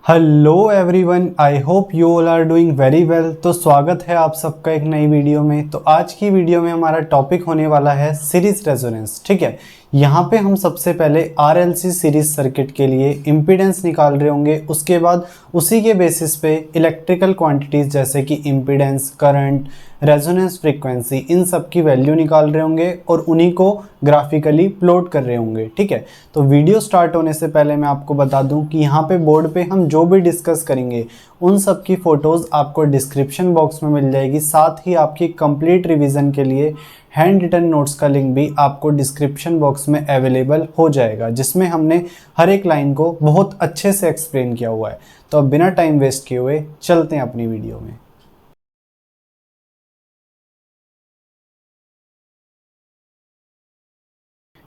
Hello everyone, I hope you all are doing very well. तो स्वागत है आप सबका एक नई वीडियो में। तो आज की वीडियो में हमारा टॉपिक होने वाला है सीरीज रेजोनेंस। ठीक है, यहाँ पे हम सबसे पहले आरएलसी सीरीज सर्किट के लिए इम्पीडेंस निकाल रहे होंगे। उसके बाद उसी के बेसिस पे इलेक्ट्रिकल क्वांटिटीज़ जैसे कि इम्पीडेंस, करंट, रेजोनेंस फ्रीक्वेंसी, इन सब की वैल्यू निकाल रहे होंगे और उन्हीं को ग्राफिकली प्लॉट कर रहे होंगे। ठीक है, तो वीडियो स्टार्ट होने से पहले मैं आपको बता दूं कि यहाँ पे बोर्ड पे हम जो भी डिस्कस करेंगे उन सब की फ़ोटोज़ आपको डिस्क्रिप्शन बॉक्स में मिल जाएगी। साथ ही आपकी कंप्लीट रिवीजन के लिए हैंड रिटन नोट्स का लिंक भी आपको डिस्क्रिप्शन बॉक्स में अवेलेबल हो जाएगा, जिसमें हमने हर एक लाइन को बहुत अच्छे से एक्सप्लेन किया हुआ है। तो अब बिना टाइम वेस्ट किए हुए चलते हैं अपनी वीडियो में।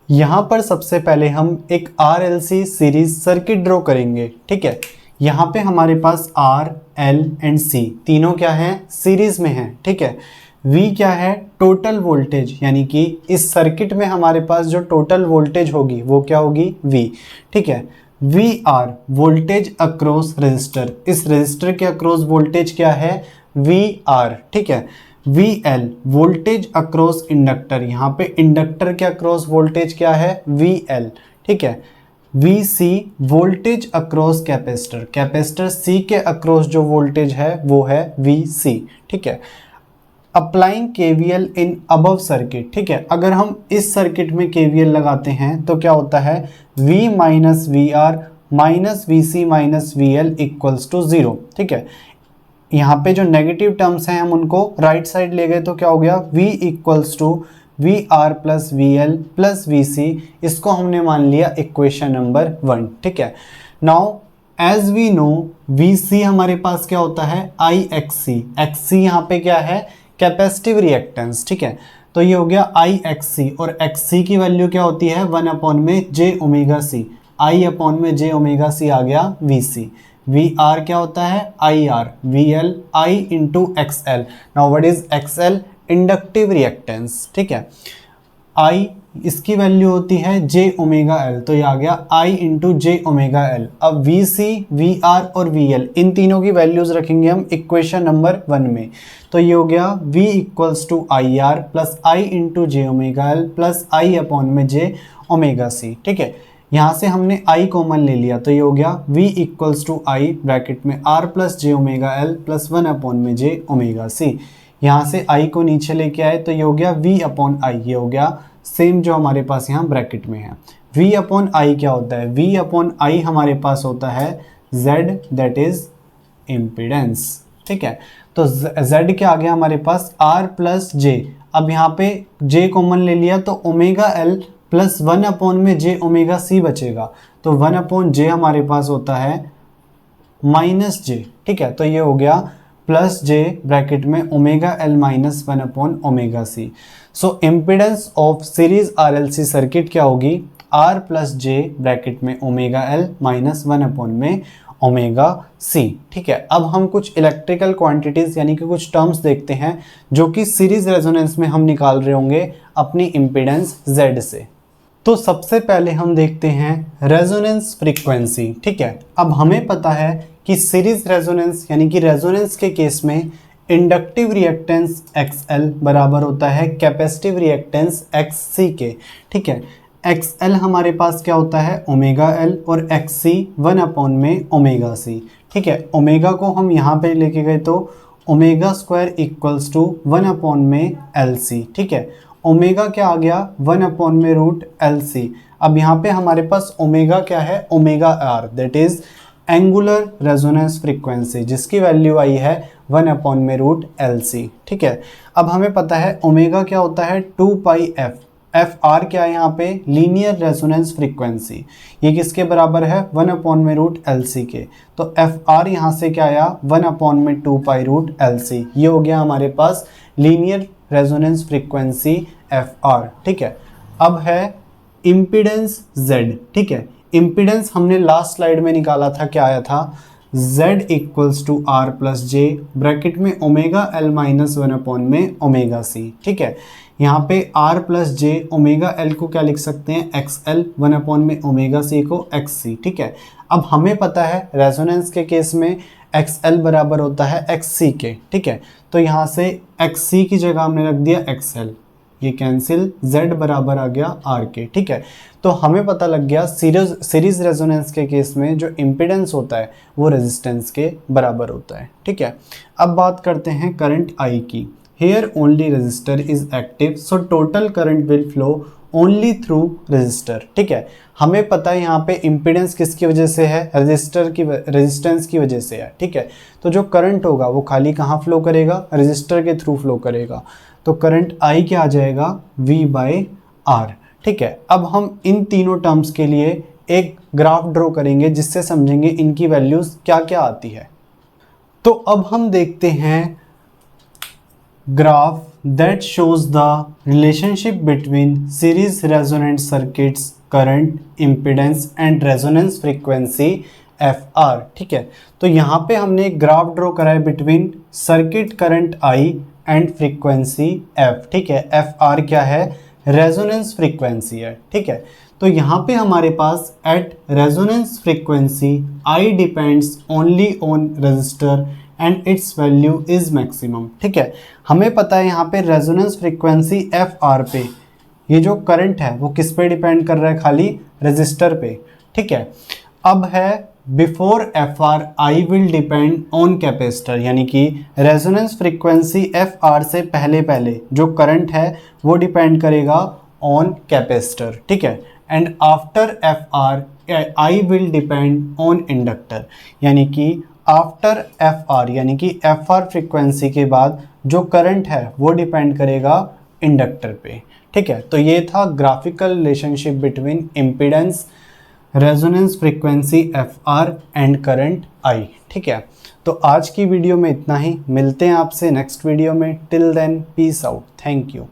यहाँ पर सबसे पहले हम एक RLC सीरीज सर्किट ड्रॉ करेंगे। ठीक है, यहाँ पे हमारे पास R, L एंड C तीनों क्या है, सीरीज में है। ठीक है, V क्या है, टोटल वोल्टेज, यानी कि इस सर्किट में हमारे पास जो टोटल वोल्टेज होगी वो क्या होगी, V। ठीक है, VR वोल्टेज अक्रॉस रजिस्टर, इस रजिस्टर के अक्रॉस वोल्टेज क्या है, VR। ठीक है, VL वोल्टेज अक्रॉस इंडक्टर, यहाँ पे इंडक्टर के अक्रॉस वोल्टेज क्या है, VL। ठीक है, VC voltage across capacitor, capacitor C के अक्रॉस जो वोल्टेज है वो है VC। ठीक है, applying KVL in above circuit. ठीक है, अगर हम इस सर्किट में KVL लगाते हैं तो क्या होता है, V minus VR minus VC minus VL equals to 0। ठीक है, यहाँ पे जो नेगेटिव टर्म्स हैं हम उनको राइट साइड ले गए तो क्या हो गया, V equals to VR plus VL plus VC, इसको हमने मान लिया इक्वेशन नंबर 1। ठीक है, now as we know VC हमारे पास क्या होता है, IXC। XC यहाँ पे क्या है, कैपेसिटिव रिएक्टेंस। ठीक है, तो ये हो गया IXC और XC की वैल्यू क्या होती है, 1 अपॉन में j omega C, I upon में j ओमेगा C आ गया VC। VR क्या होता है, IR, VL I into XL। Now what is XL, inductive reactance. ठीक है, I इसकी वैल्यू होती है j ओमेगा L, तो ये आ गया I into j omega L। अब VC, VR और VL इन तीनों की वैल्यूज रखेंगे हम इक्वेशन नंबर 1 में, तो ये हो गया V equals to IR plus I into j omega L plus I upon में j ओमेगा C। ठीक है, यहाँ से हमने I कॉमन ले लिया तो ये हो गया V equals to I bracket में R plus j omega L plus 1 upon में j ओमेगा C। यहाँ से I को नीचे लेके आए तो ये हो गया V अपॉन I, ये हो गया सेम जो हमारे पास यहाँ ब्रैकेट में है। V अपॉन I क्या होता है, V अपॉन I हमारे पास होता है Z, दैट इज इम्पीडेंस। ठीक है, तो Z क्या आ गया हमारे पास, R प्लस J। अब यहाँ पे J कॉमन ले लिया तो ओमेगा L प्लस 1 अपॉन में j ओमेगा C बचेगा, तो 1 अपॉन j हमारे पास होता है माइनस j। ठीक है, तो ये हो गया प्लस j ब्रैकेट में omega L minus 1 upon omega C। So impedance of series RLC circuit क्या होगी, R प्लस j ब्रैकेट में ओमेगा L माइनस 1 अपॉन में ओमेगा C। ठीक है, अब हम कुछ इलेक्ट्रिकल क्वांटिटीज यानी कि कुछ टर्म्स देखते हैं जो कि सीरीज रेजोनेंस में हम निकाल रहे होंगे अपनी इम्पीडेंस Z से। तो सबसे पहले हम देखते हैं रेजोनेंस फ्रीक्वेंसी। ठीक है, अब हमें पता है कि सीरीज रेजोनेंस यानी कि रेजोनेंस के केस में इंडक्टिव रिएक्टेंस XL बराबर होता है कैपेसिटिव रिएक्टेंस XC के। ठीक है, XL हमारे पास क्या होता है, ओमेगा L और XC 1 अपॉन में ओमेगा C। ठीक है, ओमेगा को हम यहाँ पे लेके गए तो omega square equals to 1 upon में LC। ठीक है, ओमेगा क्या आ गया, 1 अपॉन में रूट LC। अब यहाँ पे हमारे पास ओमेगा क्या है, omega R, that is angular resonance frequency, जिसकी वैल्यू आई है 1 अपॉन में रूट LC। ठीक है, अब हमें पता है ओमेगा क्या होता है, 2 पाई F। FR क्या है यहाँ पे, लीनियर रेजोनेंस फ्रीक्वेंसी, ये किसके बराबर है, 1 अपॉन में रूट LC के। तो FR यहाँ से क्या आया, 1 अपॉन में 2 पाई रूट LC, ये हो गया हमारे पास लीनियर रेजोनेंस फ्रीक्वेंसी FR। ठीक है, अब है इम्पीडेंस Z। ठीक है, इम्पीडेंस हमने लास्ट स्लाइड में निकाला था, क्या आया था, Z equals to R plus J, bracket में ओमेगा L माइनस 1 अपॉन में ओमेगा C। ठीक है, यहाँ पे R plus J omega L को क्या लिख सकते हैं, XL, 1 अपॉन में ओमेगा C को XC। ठीक है, अब हमें पता है रेजोनेंस के केस में XL बराबर होता है XC के। ठीक है, तो यहाँ से XC की जगह हमने रख दिया XL, ये कैंसिल, Z बराबर आ गया R के। ठीक है, तो हमें पता लग गया सीरीज रेजोनेंस के केस में जो इम्पिडेंस होता है वो रेजिस्टेंस के बराबर होता है। ठीक है, अब बात करते हैं करंट I की। Here only resistor is active, so total current will flow only through resistor। ठीक है, हमें पता है यहाँ पे इम्पिडेंस किसकी वजह से है, रेजिस्टेंस की वजह से है। ठीक है, तो जो करंट होगा वो खाली कहाँ फ्लो करेगा, रेजिस्टर के थ्रू फ्लो करेगा। तो करंट I क्या आ जाएगा, V बाई R। ठीक है, अब हम इन तीनों टर्म्स के लिए एक ग्राफ ड्रॉ करेंगे जिससे समझेंगे इनकी वैल्यूज क्या क्या आती है। तो अब हम देखते हैं graph that shows the relationship between series resonant circuits current impedance and resonance frequency FR। ठीक है, तो यहाँ पे हमने एक ग्राफ ड्रॉ करा है between circuit current I and frequency F। ठीक है, FR क्या है, रेजोनेंस फ्रीक्वेंसी है। ठीक है, तो यहाँ पे हमारे पास at resonance frequency I depends only on resistor and its value is maximum. ठीक है, हमें पता है यहाँ पे रेजोनेंस फ्रीक्वेंसी FR पे ये जो करंट है वो किस पे डिपेंड कर रहा है, खाली रजिस्टर पे। ठीक है, अब है before FR I will depend on capacitor, यानी कि रेजोनेंस फ्रीक्वेंसी FR से पहले पहले जो करंट है वो डिपेंड करेगा ऑन कैपेसिटर। ठीक है, and after FR I will depend on inductor, यानी कि आफ्टर FR यानी कि FR फ्रीक्वेंसी के बाद जो करंट है वो डिपेंड करेगा इंडक्टर पे। ठीक है, तो ये था graphical relationship between impedance, resonance frequency FR and current I। ठीक है, तो आज की वीडियो में इतना ही, मिलते हैं आपसे नेक्स्ट वीडियो में। Till then peace out, thank you.